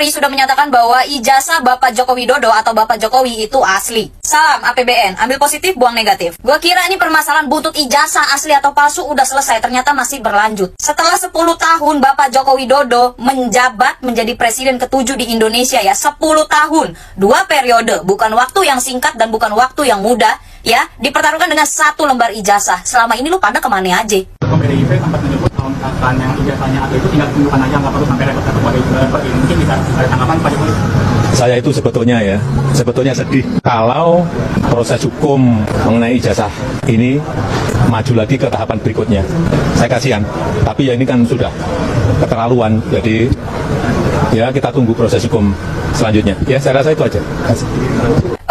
Polri sudah menyatakan bahwa ijazah Bapak Joko Widodo atau Bapak Jokowi itu asli. Salam APBN, ambil positif, buang negatif. Gua kira ini permasalahan buntut ijazah asli atau palsu udah selesai, ternyata masih berlanjut. Setelah 10 tahun Bapak Joko Widodo menjabat menjadi presiden ke-7 di Indonesia ya, 10 tahun, 2 periode, bukan waktu yang singkat dan bukan waktu yang mudah ya, dipertaruhkan dengan 1 lembar ijazah. Selama ini lu pada kemana aja? PDIP sempat menyebut kalau misalkan yang ijazahnya ada itu tinggal tunjukkan aja, nggak perlu sampai repot-repot seperti ini. Mungkin bisa ada tanggapan Pak Jokowi? Saya itu sebetulnya sedih kalau proses hukum mengenai ijazah ini maju lagi ke tahapan berikutnya. Saya kasihan, tapi ya ini kan sudah keterlaluan, jadi ya kita tunggu proses hukum selanjutnya. Ya saya rasa itu aja.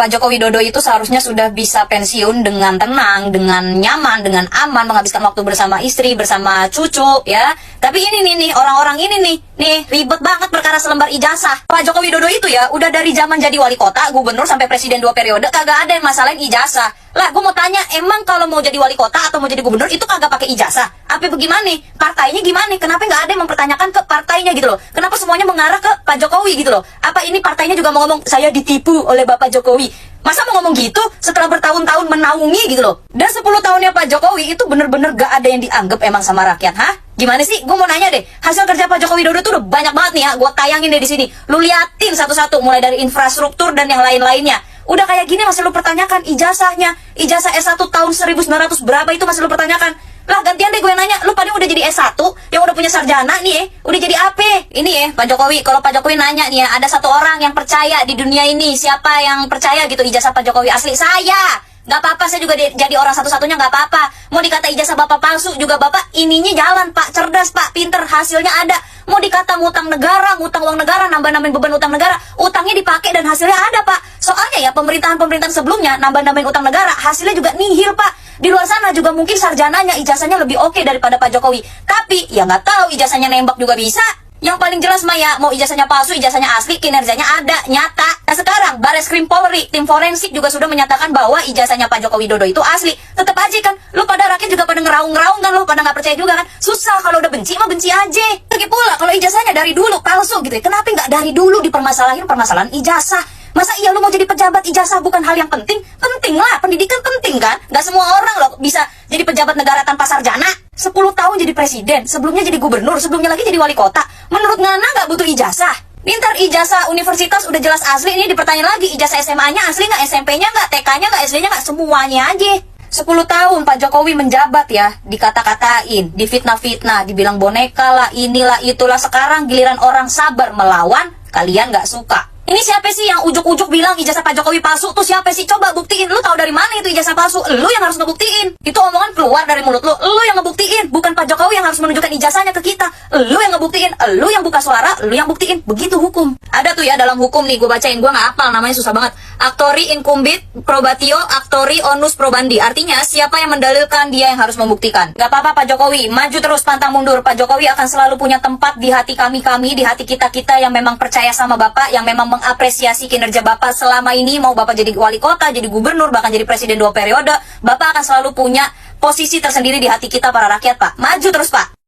Pak Joko Widodo itu seharusnya sudah bisa pensiun dengan tenang, dengan nyaman, dengan aman, menghabiskan waktu bersama istri, bersama cucu, ya. Tapi ini nih, orang-orang ini nih, ribet banget perkara selembar ijazah. Pak Joko Widodo itu ya, udah dari zaman jadi wali kota, gubernur, sampai presiden 2 periode, kagak ada yang masalahin ijazah. Lah, gue mau tanya, emang kalau mau jadi wali kota atau mau jadi gubernur, itu kagak pakai ijazah? Apa bagaimana? Partainya gimana? Kenapa nggak ada yang mempertanyakan ke partainya gitu loh? Kenapa semuanya mengarah ke Pak Jokowi gitu loh? Apa ini partainya juga mau ngomong, saya ditipu oleh Bapak Jokowi? Masa mau ngomong gitu setelah bertahun-tahun menaungi gitu loh? Dan 10 tahunnya Pak Jokowi itu bener-bener gak ada yang dianggap emang sama rakyat, hah? Gimana sih? Gue mau nanya deh, hasil kerja Pak Joko Widodo tuh udah banyak banget nih ya, gue tayangin deh di sini. Lu liatin satu-satu, mulai dari infrastruktur dan yang lain-lainnya. Udah kayak gini masih lu pertanyakan ijazahnya. Ijazah S1 tahun 1900 berapa itu masih lu pertanyakan. Lah gantian deh gue nanya, lu pada udah jadi S1 yang udah punya sarjana nih udah jadi apa? Ini Pak Jokowi, kalau Pak Jokowi nanya nih ya, ada 1 orang yang percaya di dunia ini, siapa yang percaya gitu ijazah Pak Jokowi asli? Saya. Gak apa-apa, saya juga jadi orang satu-satunya, gak apa-apa. Mau dikata ijazah Bapak palsu juga Bapak ininya jalan Pak, cerdas Pak, pinter, hasilnya ada. Mau dikata ngutang negara, ngutang uang negara, nambah-nambahin beban utang negara, utangnya dipakai dan hasilnya ada Pak. Soalnya ya pemerintahan-pemerintahan sebelumnya nambah-nambahin utang negara, hasilnya juga nihil Pak. Di luar sana juga mungkin sarjananya, ijazahnya lebih oke daripada Pak Jokowi. Tapi ya nggak tahu, ijazahnya nembak juga bisa. Yang paling jelas mah ya, mau ijazahnya palsu, ijazahnya asli, kinerjanya ada, nyata. Nah sekarang, Bareskrim Polri, tim forensik juga sudah menyatakan bahwa ijazahnya Pak Joko Widodo itu asli. Tetap aja kan, lu pada rakyat juga pada ngeraung-ngeraung kan, lu pada nggak percaya juga kan. Susah, kalau udah benci mah benci aja. Lagi pula, kalau ijazahnya dari dulu palsu gitu ya, kenapa nggak dari dulu dipermasalahin permasalahan ijazah? Masa iya lu mau jadi pejabat, ijazah bukan hal yang penting? Penting lah, pendidikan penting kan? Gak semua orang loh bisa jadi pejabat negara tanpa sarjana. 10 tahun jadi presiden, sebelumnya jadi gubernur, sebelumnya lagi jadi wali kota. Menurut Ngana gak butuh ijazah? Ntar ijazah universitas udah jelas asli, ini dipertanyaan lagi, ijazah SMA-nya asli gak, SMP-nya gak, TK-nya gak, SD-nya gak, semuanya aja. 10 tahun Pak Jokowi menjabat ya, dikata-katain, difitnah-fitnah, dibilang boneka lah, inilah, itulah. Sekarang giliran orang sabar melawan, kalian gak suka. Ini siapa sih yang ujuk-ujuk bilang ijazah Pak Jokowi palsu? Tuh siapa sih? Coba buktiin. Lu tahu dari mana itu ijazah palsu? Lu yang harus ngebuktiin. Itu omongan keluar dari mulut lu. Lu yang ngebuktiin. Bukan Pak Jokowi yang harus menunjukkan ijazahnya ke kita. Lu yang ngebuktiin. Lu yang buka suara. Lu yang buktiin. Begitu hukum. Ada tuh ya dalam hukum nih, gue bacain. Gue nggak hafal, namanya susah banget. Actori incumbit probatio actori onus probandi. Artinya siapa yang mendalilkan, dia yang harus membuktikan. Gak apa-apa Pak Jokowi, maju terus pantang mundur. Pak Jokowi akan selalu punya tempat di hati kami-kami, di hati kita-kita yang memang percaya sama Bapak, yang memang mengapresiasi kinerja Bapak selama ini. Mau Bapak jadi wali kota, jadi gubernur, bahkan jadi presiden 2 periode, Bapak akan selalu punya posisi tersendiri di hati kita para rakyat Pak. Maju terus Pak.